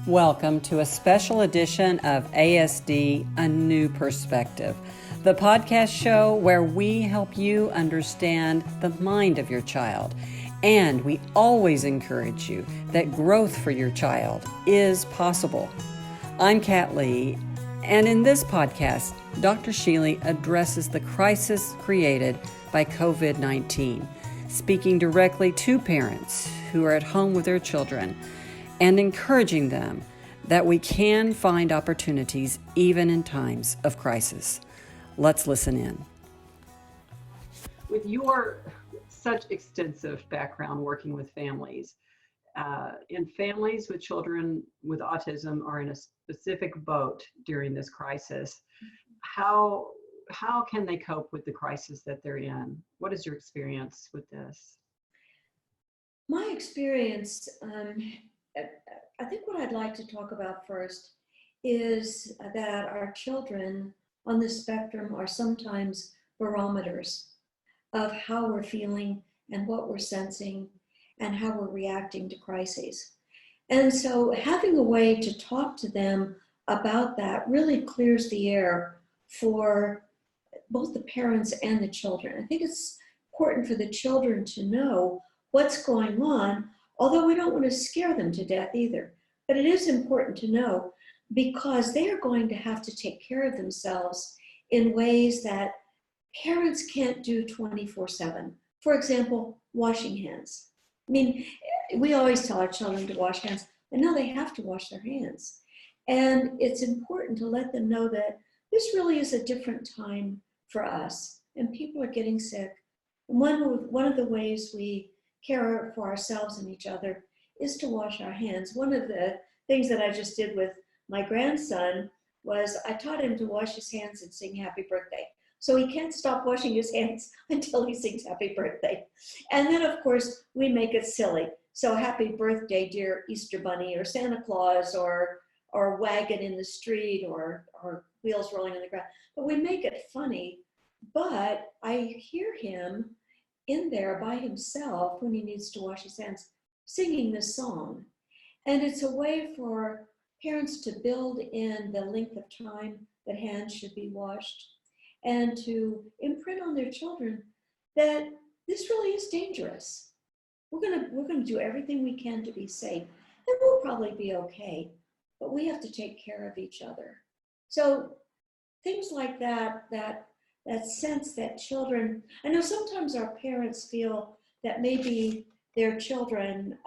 Welcome to a special edition of ASD, A New Perspective, the podcast show where we help you understand the mind of your child. And we always encourage you that growth for your child is possible. I'm Kat Lee, and in this podcast, Dr. Sheely addresses the crisis created by COVID-19, speaking directly to parents who are at home with their children and encouraging them that we can find opportunities even in times of crisis. Let's listen in. With your such extensive background working with families, and families with children with autism are in a specific boat during this crisis, how can they cope with the crisis that they're in? What is your experience with this? My experience, I think what I'd like to talk about first is that our children on the spectrum are sometimes barometers of how we're feeling and what we're sensing and how we're reacting to crises. And so having a way to talk to them about that really clears the air for both the parents and the children. I think it's important for the children to know what's going on, although we don't want to scare them to death either. But it is important to know because they are going to have to take care of themselves in ways that parents can't do 24/7. For example, washing hands. I mean, we always tell our children to wash hands, but now they have to wash their hands. And it's important to let them know that this really is a different time for us, and people are getting sick. And one of the ways we care for ourselves and each other is to wash our hands. One of the things that I just did with my grandson was I taught him to wash his hands and sing happy birthday. So he can't stop washing his hands until he sings happy birthday. And then of course we make it silly. So happy birthday, dear Easter Bunny, or Santa Claus, or wagon in the street, or wheels rolling on the ground. But we make it funny. But I hear him in there by himself when he needs to wash his hands, singing this song. And it's a way for parents to build in the length of time that hands should be washed and to imprint on their children that this really is dangerous. We're gonna do everything we can to be safe, and we'll probably be okay, but we have to take care of each other. So things like that sense that children, I know sometimes our parents feel that maybe their children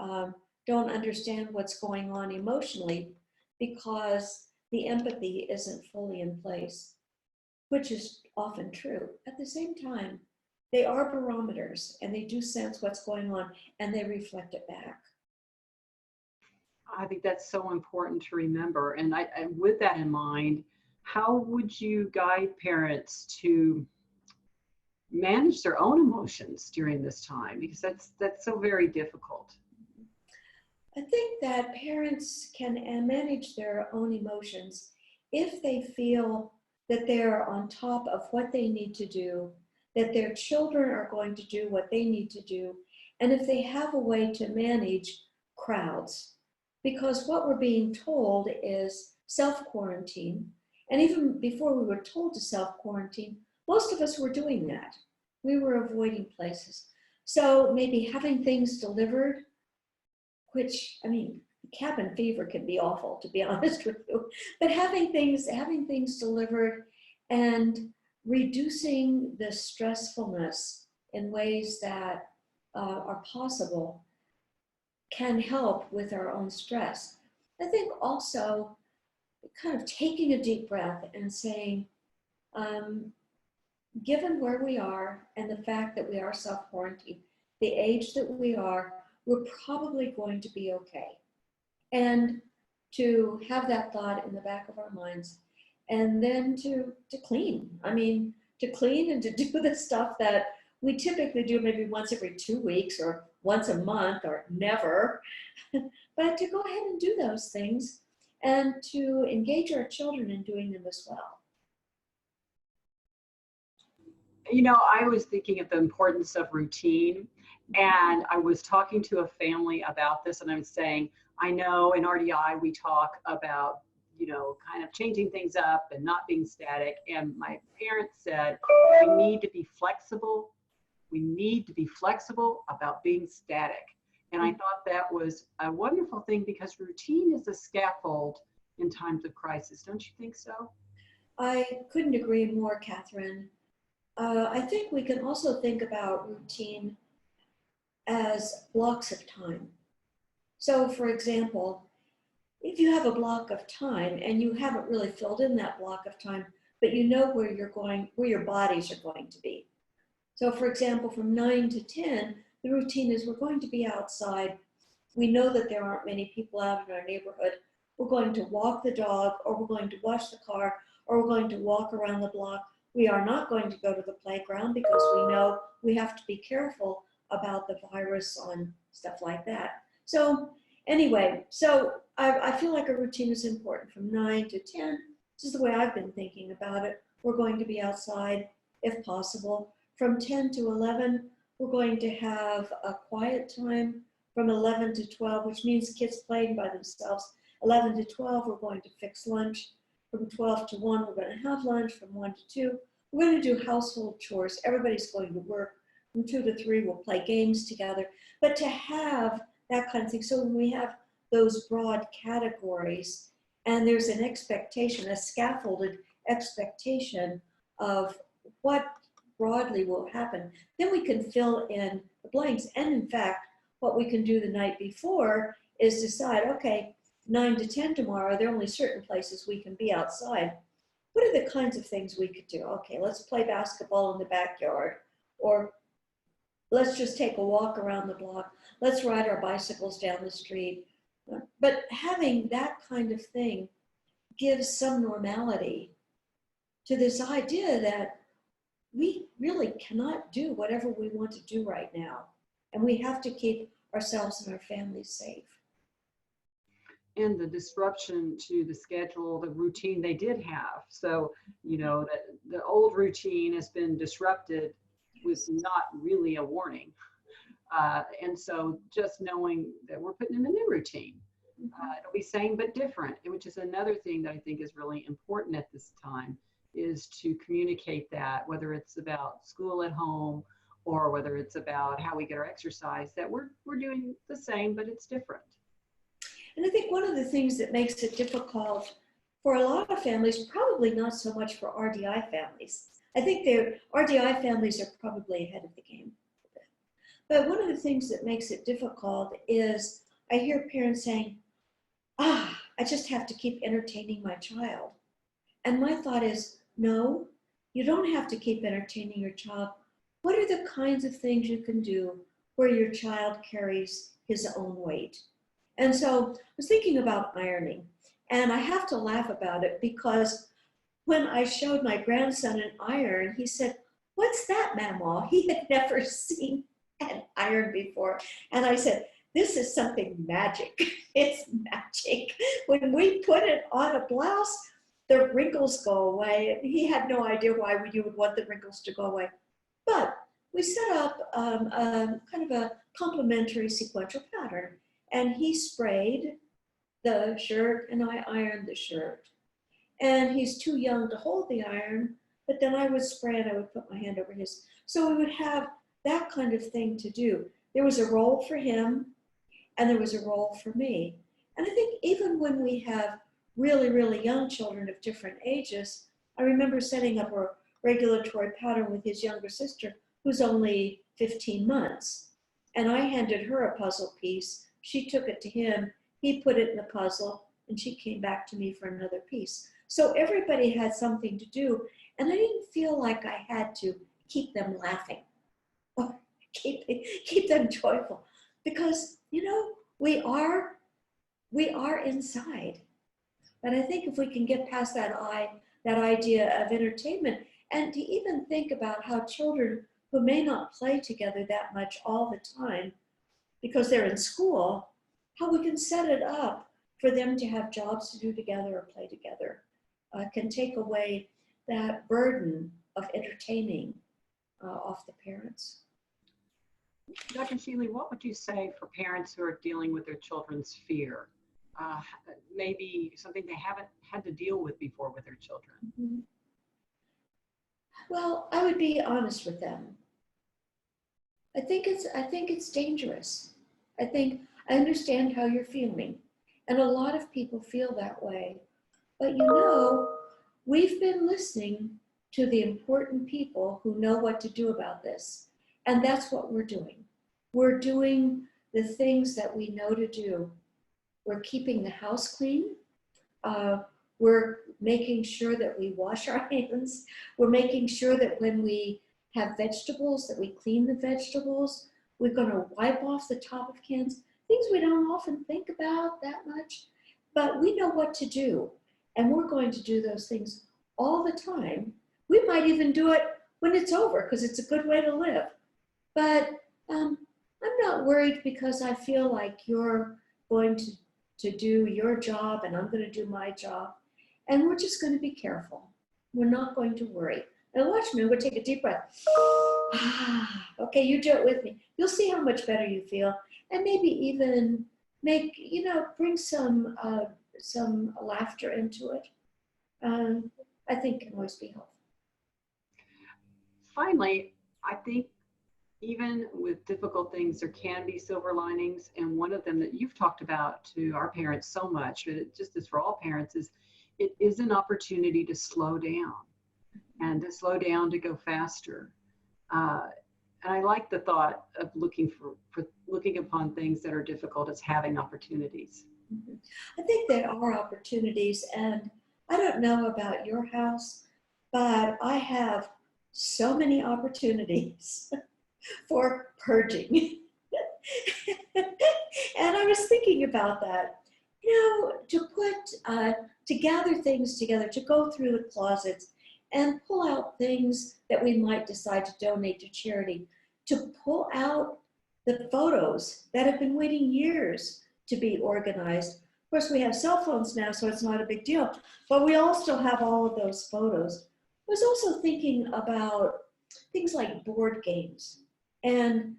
don't understand what's going on emotionally because the empathy isn't fully in place, which is often true. At the same time, they are barometers and they do sense what's going on and they reflect it back. I think that's so important to remember. And with that in mind, how would you guide parents to manage their own emotions during this time? Because that's so very difficult. I think that parents can manage their own emotions if they feel that they're on top of what they need to do, that their children are going to do what they need to do, and if they have a way to manage crowds. Because what we're being told is self-quarantine. And even before we were told to self-quarantine, most of us were doing that. We were avoiding places. So maybe having things delivered, which, I mean, cabin fever can be awful, to be honest with you, but having things delivered and reducing the stressfulness in ways that are possible can help with our own stress. I think also kind of taking a deep breath and saying, given where we are and the fact that we are self-quarantined, the age that we are, we're probably going to be okay. And to have that thought in the back of our minds, and then to clean. I mean, to clean and to do the stuff that we typically do maybe once every 2 weeks or once a month or never, but to go ahead and do those things and to engage our children in doing them as well. You know, I was thinking of the importance of routine, and I was talking to a family about this, and I was saying, I know in RDI we talk about, kind of changing things up and not being static. And my parents said, we need to be flexible. We need to be flexible about being static. And I thought that was a wonderful thing because routine is a scaffold in times of crisis. Don't you think so? I couldn't agree more, Catherine. I think we can also think about routine as blocks of time. So, for example, if you have a block of time and you haven't really filled in that block of time, but you know where you're going, where your bodies are going to be. So, for example, from 9 to 10, the routine is we're going to be outside. We know that there aren't many people out in our neighborhood. We're going to walk the dog, or we're going to wash the car, or we're going to walk around the block. We are not going to go to the playground because we know we have to be careful about the virus on stuff like that. So anyway, so I feel like a routine is important from 9 to 10. This is the way I've been thinking about it. We're going to be outside if possible. From 10 to 11, we're going to have a quiet time. From 11 to 12, which means kids playing by themselves. 11 to 12, we're going to fix lunch. From 12 to 1, we're going to have lunch. From 1 to 2, we're going to do household chores. Everybody's going to work. From 2 to 3, we'll play games together. But to have that kind of thing, so when we have those broad categories, and there's an expectation, a scaffolded expectation of what broadly will happen, then we can fill in the blanks. And in fact, what we can do the night before is decide, okay, 9 to 10 tomorrow, there are only certain places we can be outside. What are the kinds of things we could do? Okay, let's play basketball in the backyard, or let's just take a walk around the block. Let's ride our bicycles down the street. But having that kind of thing gives some normality to this idea that we really cannot do whatever we want to do right now. And we have to keep ourselves and our families safe. And the disruption to the schedule, the routine they did have. So, the old routine has been disrupted with not really a warning. And so just knowing that we're putting in a new routine, it'll be same but different, which is another thing that I think is really important at this time, is to communicate that, whether it's about school at home or whether it's about how we get our exercise, that we're doing the same, but it's different. And I think one of the things that makes it difficult for a lot of families, probably not so much for RDI families. I think their RDI families are probably ahead of the game. But one of the things that makes it difficult is I hear parents saying, I just have to keep entertaining my child. And my thought is, no, you don't have to keep entertaining your child. What are the kinds of things you can do where your child carries his own weight? And so I was thinking about ironing, and I have to laugh about it because when I showed my grandson an iron, he said, "What's that, Mamaw?" He had never seen an iron before. And I said, "This is something magic." It's magic. When we put it on a blouse, the wrinkles go away. And he had no idea why you would want the wrinkles to go away. But we set up kind of a complementary sequential pattern. And he sprayed the shirt and I ironed the shirt. And he's too young to hold the iron, but then I would spray and I would put my hand over his. So we would have that kind of thing to do. There was a role for him and there was a role for me. And I think even when we have really, really young children of different ages, I remember setting up a regulatory pattern with his younger sister, who's only 15 months. And I handed her a puzzle piece. She took it to him, he put it in the puzzle, and she came back to me for another piece. So everybody had something to do, and I didn't feel like I had to keep them laughing or keep them joyful, because we are inside. But I think if we can get past that idea of entertainment, and to even think about how children who may not play together that much all the time because they're in school, how we can set it up for them to have jobs to do together or play together, can take away that burden of entertaining off the parents. Dr. Sheely, what would you say for parents who are dealing with their children's fear? Uh, Maybe something they haven't had to deal with before with their children. Mhm. Well, I would be honest with them. I think it's dangerous. I understand how you're feeling. And a lot of people feel that way. But we've been listening to the important people who know what to do about this. And that's what we're doing. We're doing the things that we know to do. We're keeping the house clean. Uh, we're making sure that we wash our hands. We're making sure that when we have vegetables, that we clean the vegetables. We're going to wipe off the top of cans, things we don't often think about that much, but we know what to do. And we're going to do those things all the time. We might even do it when it's over because it's a good way to live. But I'm not worried because I feel like you're going to do your job and I'm going to do my job. And we're just going to be careful. We're not going to worry. Now watch me, I'm going to take a deep breath. Okay, you do it with me. You'll see how much better you feel. And maybe even bring some laughter into it. I think can always be helpful. Finally, I think even with difficult things, there can be silver linings. And one of them that you've talked about to our parents so much, but it just is for all parents, is it is an opportunity to slow down and to slow down to go faster. And I like the thought of looking upon things that are difficult as having opportunities. Mhm. I think there are opportunities, and I don't know about your house, but I have so many opportunities for purging. And I was thinking about that, to gather things together, to go through the closets and pull out things that we might decide to donate to charity, to pull out the photos that have been waiting years to be organized. Of course, we have cell phones now, so it's not a big deal, but we all still have all of those photos. I was also thinking about things like board games. And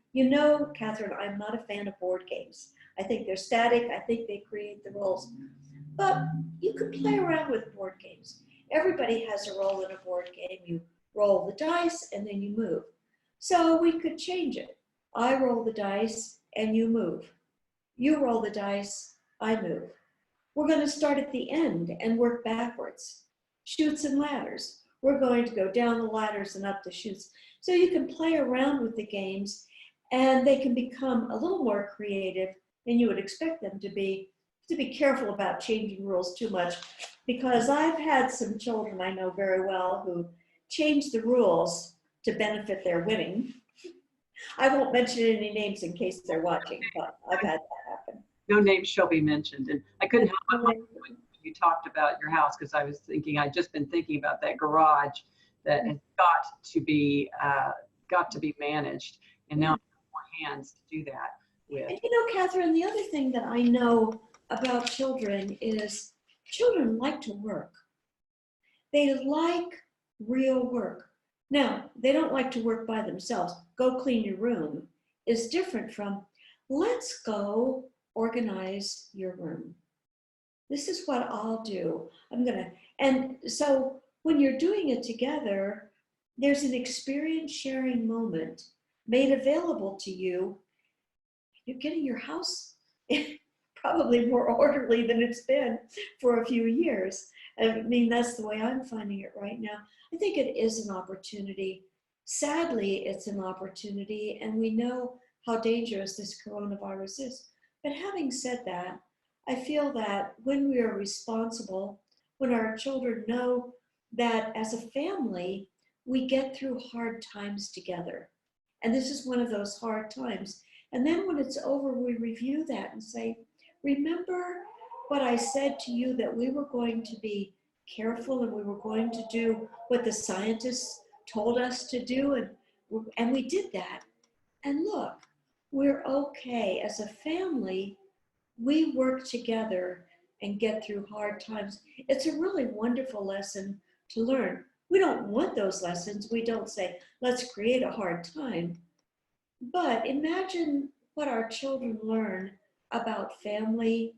Catherine, I'm not a fan of board games. I think they're static. I think they create the roles. But you can play around with board games. Everybody has a role in a board game. You roll the dice and then you move. So we could change it. I roll the dice and you move. You roll the dice, I move. We're going to start at the end and work backwards. Chutes and ladders. We're going to go down the ladders and up the chutes. So you can play around with the games and they can become a little more creative than you would expect them to be. To be careful about changing rules too much, because I've had some children I know very well who changed the rules to benefit their winning. I won't mention any names in case they're watching, but I've had that happen. No names shall be mentioned. And I couldn't help but laugh when you talked about your house, because I was thinking, I'd just been thinking about that garage that has got to be managed. And now more hands to do that with. And Catherine, the other thing that I know about children is children like to work. They like real work. Now, they don't like to work by themselves. Go clean your room is different from let's go organize your room. This is what I'll do. And so when you're doing it together, there's an experience sharing moment made available to you. You're getting your house probably more orderly than it's been for a few years. I mean, that's the way I'm finding it right now. I think it is an opportunity. Sadly, it's an opportunity, and we know how dangerous this coronavirus is. But having said that, I feel that when we are responsible, when our children know that as a family, we get through hard times together. And this is one of those hard times. And then when it's over, we review that and say, remember what I said to you, that we were going to be careful and we were going to do what the scientists told us to do. And we did that. And look, we're okay. As a family, we work together and get through hard times. It's a really wonderful lesson to learn. We don't want those lessons. We don't say, let's create a hard time. But imagine what our children learn about family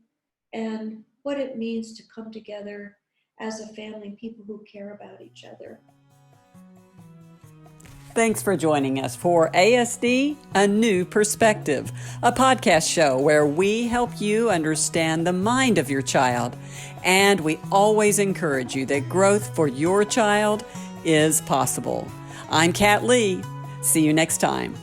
and what it means to come together as a family, people who care about each other. Thanks for joining us for ASD, A New Perspective, a podcast show where we help you understand the mind of your child. And we always encourage you that growth for your child is possible. I'm Kat Lee. See you next time.